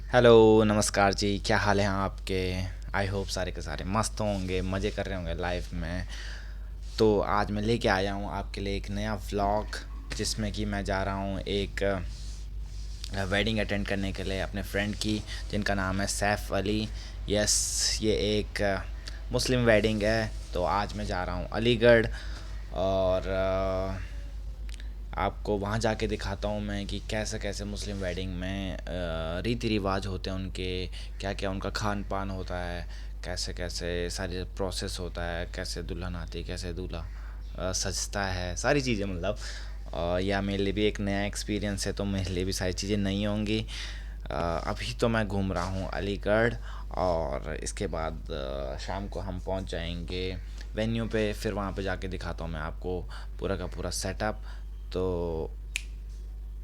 Hello, नमस्कार जी। क्या हाल हैं आपके? आई होप सारे के सारे मस्त होंगे, मज़े कर रहे होंगे लाइफ में। तो आज मैं लेके आया हूँ आपके लिए एक नया व्लॉग, जिसमें कि मैं जा रहा हूँ एक वेडिंग अटेंड करने के लिए अपने फ्रेंड की, जिनका नाम है सैफ़ अली। यस, ये एक मुस्लिम वेडिंग है। तो आज मैं जा रहा हूँ अलीगढ़, और आपको वहाँ जाके दिखाता हूँ मैं कि कैसे कैसे मुस्लिम वेडिंग में रीति रिवाज होते हैं उनके, क्या क्या उनका खान पान होता है, कैसे कैसे सारी प्रोसेस होता है, कैसे दुल्हन आती है, कैसे दूल्हा सजता है, सारी चीज़ें मतलब। या मेरे लिए भी एक नया एक्सपीरियंस है, तो मेरे लिए भी सारी चीज़ें नई होंगी। अभी तो मैं घूम रहा हूँ अलीगढ़, और इसके बाद शाम को हम पहुँच जाएंगे वेन्यू पे। फिर वहाँ पे जाके दिखाता हूँ मैं आपको पूरा का पूरा सेटअप। तो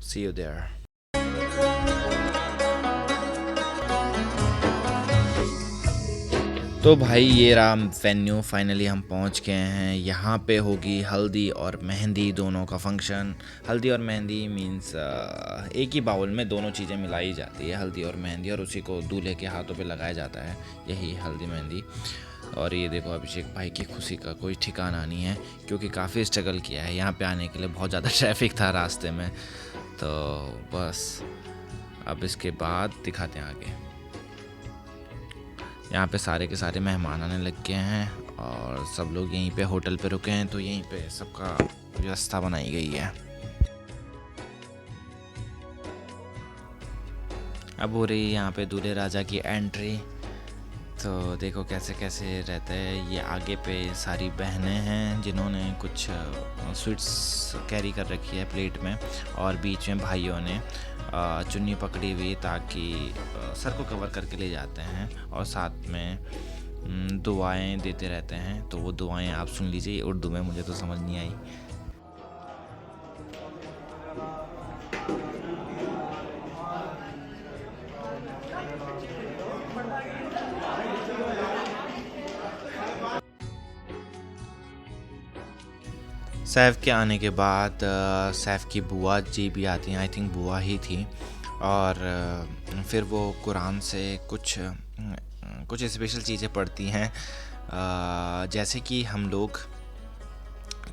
सी यू देयर। तो भाई ये रहा वेन्यू, फाइनली हम पहुंच गए हैं। यहाँ पे होगी हल्दी और मेहंदी दोनों का फंक्शन। हल्दी और मेहंदी मीन्स एक ही बाउल में दोनों चीज़ें मिलाई जाती है, हल्दी और मेहंदी, और उसी को दूल्हे के हाथों पे लगाया जाता है, यही हल्दी मेहंदी। और ये देखो अभिषेक भाई की खुशी का कोई ठिकाना नहीं है, क्योंकि काफ़ी स्ट्रगल किया है यहाँ पे आने के लिए, बहुत ज़्यादा ट्रैफिक था रास्ते में। तो बस अब इसके बाद दिखाते हैं आगे। यहाँ पे सारे के सारे मेहमान आने लग गए हैं, और सब लोग यहीं पे होटल पे रुके हैं, तो यहीं पे सबका व्यवस्था बनाई गई है। अब हो रही है यहाँ पे दूल्हे राजा की एंट्री। तो देखो कैसे कैसे रहता है। ये आगे पे सारी बहनें हैं जिन्होंने कुछ स्वीट्स कैरी कर रखी है प्लेट में, और बीच में भाइयों ने चुन्नी पकड़ी हुई, ताकि सर को कवर करके ले जाते हैं, और साथ में दुआएं देते रहते हैं। तो वो दुआएं आप सुन लीजिए उर्दू में, मुझे तो समझ नहीं आई। सैफ के आने के बाद सैफ की बुआ जी भी आती हैं, आई थिंक बुआ ही थी। और फिर वो कुरान से कुछ स्पेशल चीज़ें पढ़ती हैं। जैसे कि हम लोग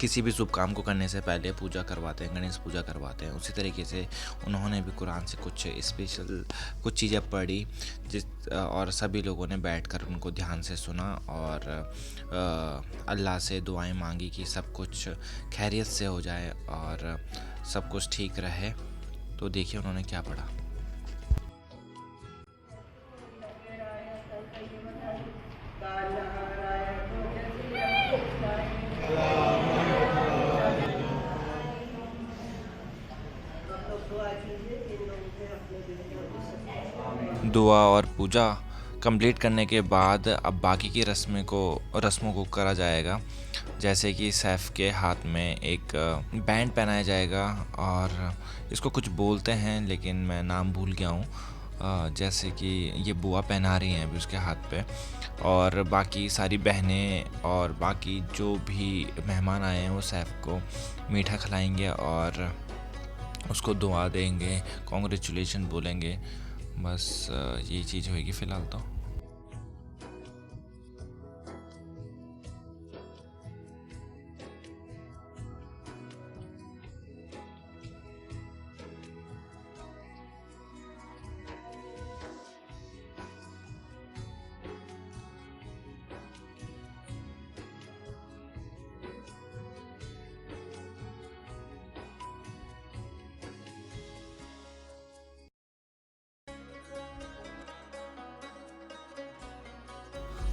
किसी भी शुभ काम को करने से पहले पूजा करवाते हैं, गणेश पूजा करवाते हैं, उसी तरीके से उन्होंने भी कुरान से कुछ स्पेशल कुछ चीज़ें पढ़ी, और सभी लोगों ने बैठकर उनको ध्यान से सुना, और अल्लाह से दुआएं मांगी कि सब कुछ खैरियत से हो जाए और सब कुछ ठीक रहे। तो देखिए उन्होंने क्या पढ़ा। दुआ और पूजा कंप्लीट करने के बाद अब बाकी की रस्मों को करा जाएगा। जैसे कि सैफ के हाथ में एक बैंड पहनाया जाएगा, और इसको कुछ बोलते हैं लेकिन मैं नाम भूल गया हूँ। जैसे कि ये बुआ पहना रही हैं अभी उसके हाथ पे, और बाकी सारी बहनें और बाकी जो भी मेहमान आए हैं वो सैफ को मीठा खिलाएंगे, और उसको दुआ देंगे, कॉन्ग्रेचुलेशन बोलेंगे। बस यही चीज़ होएगी फ़िलहाल तो।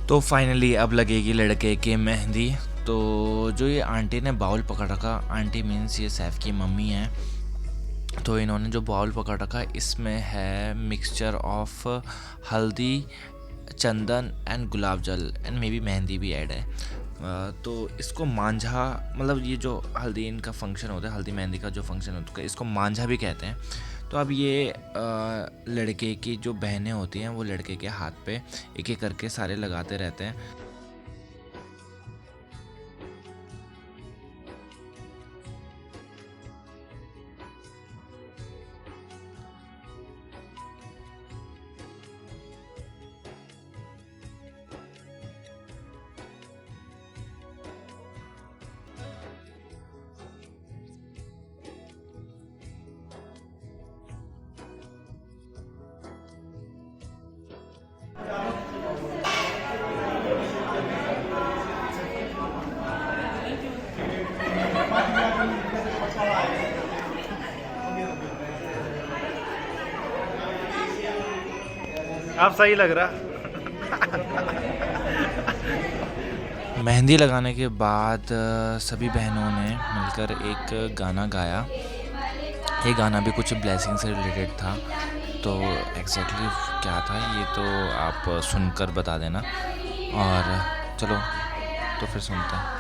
तो फाइनली अब लगेगी लड़के के मेहंदी। तो जो ये आंटी ने बाउल पकड़ रखा, आंटी मीन्स ये सैफ की मम्मी है। तो इन्होंने जो बाउल पकड़ रखा इसमें है मिक्सचर ऑफ हल्दी, चंदन एंड गुलाब जल, एंड मे बी मेहंदी भी ऐड है। तो इसको मांझा, मतलब ये जो हल्दी इनका फंक्शन होता है, हल्दी मेहंदी का जो फंक्शन होता है, इसको मांझा भी कहते हैं। तो अब ये लड़के की जो बहनें होती हैं वो लड़के के हाथ पे एक एक करके सारे लगाते रहते हैं। अब सही लग रहा। मेहंदी लगाने के बाद सभी बहनों ने मिलकर एक गाना गाया। ये गाना भी कुछ ब्लेसिंग से रिलेटेड था, तो एग्जैक्टली क्या था ये तो आप सुनकर बता देना। और चलो तो फिर सुनते हैं।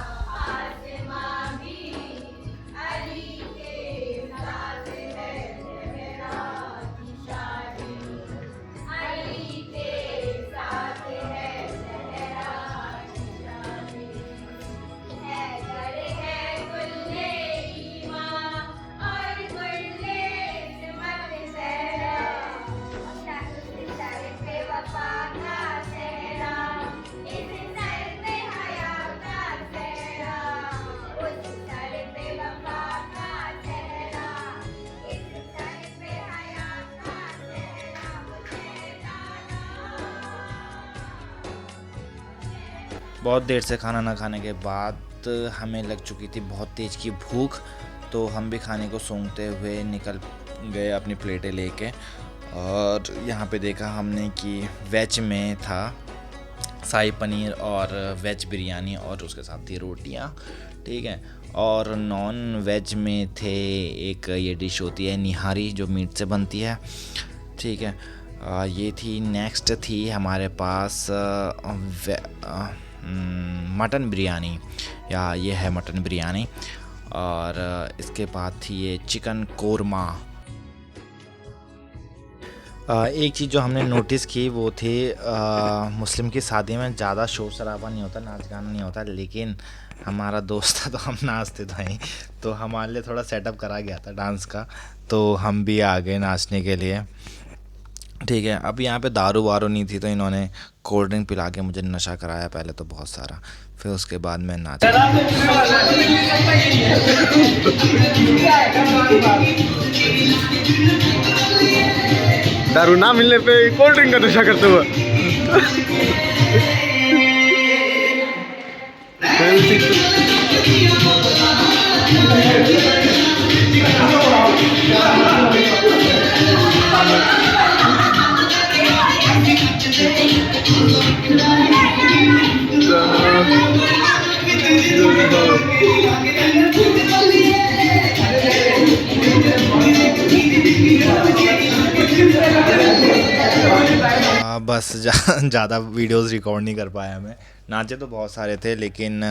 बहुत देर से खाना ना खाने के बाद हमें लग चुकी थी बहुत तेज़ की भूख, तो हम भी खाने को सूंघते हुए निकल गए अपनी प्लेटें लेके। और यहाँ पे देखा हमने कि वेज में था शाही पनीर और वेज बिरयानी और उसके साथ थी रोटियाँ, ठीक है। और नॉन वेज में थे एक ये डिश होती है निहारी जो मीट से बनती है, ठीक है। ये थी। नेक्स्ट थी हमारे पास मटन बिरयानी, या ये है मटन बिरयानी। और इसके बाद थी ये चिकन कोरमा। एक चीज़ जो हमने नोटिस की वो थी मुस्लिम की शादी में ज़्यादा शोर शराबा नहीं होता, नाच गाना नहीं होता, लेकिन हमारा दोस्त था तो हम नाचते थे, तो हमारे लिए थोड़ा सेटअप करा गया था डांस का, तो हम भी आ गए नाचने के लिए, ठीक है। अब यहाँ पे दारू वारू नहीं थी, तो इन्होंने कोल्ड ड्रिंक पिला के मुझे नशा कराया पहले तो बहुत सारा, फिर उसके बाद मैं नाचा। दारू ना मिलने पे कोल्ड ड्रिंक का नशा करते हुए बस ज़्यादा वीडियोस रिकॉर्ड नहीं कर पाया मैं। नाचे तो बहुत सारे थे, लेकिन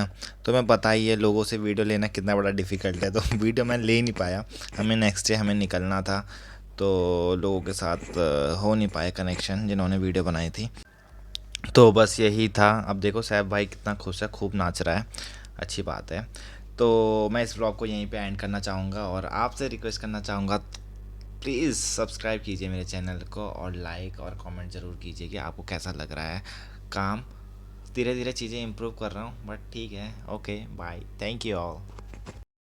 तुम्हें पता ही है लोगों से वीडियो लेना कितना बड़ा डिफ़िकल्ट है, तो वीडियो मैं ले नहीं पाया। हमें नेक्स्ट डे हमें निकलना था, तो लोगों के साथ हो नहीं पाया कनेक्शन जिन्होंने वीडियो बनाई थी। तो बस यही था। अब देखो सैफ भाई कितना खुश है, खूब नाच रहा है, अच्छी बात है। तो मैं इस व्लॉग को यहीं पे एंड करना चाहूँगा और आपसे रिक्वेस्ट करना चाहूँगा प्लीज़ सब्सक्राइब कीजिए मेरे चैनल को और लाइक और कमेंट ज़रूर कीजिए कि आपको कैसा लग रहा है काम। धीरे धीरे चीज़ें इम्प्रूव कर रहा हूँ, बट ठीक है। Okay bye, thank you all.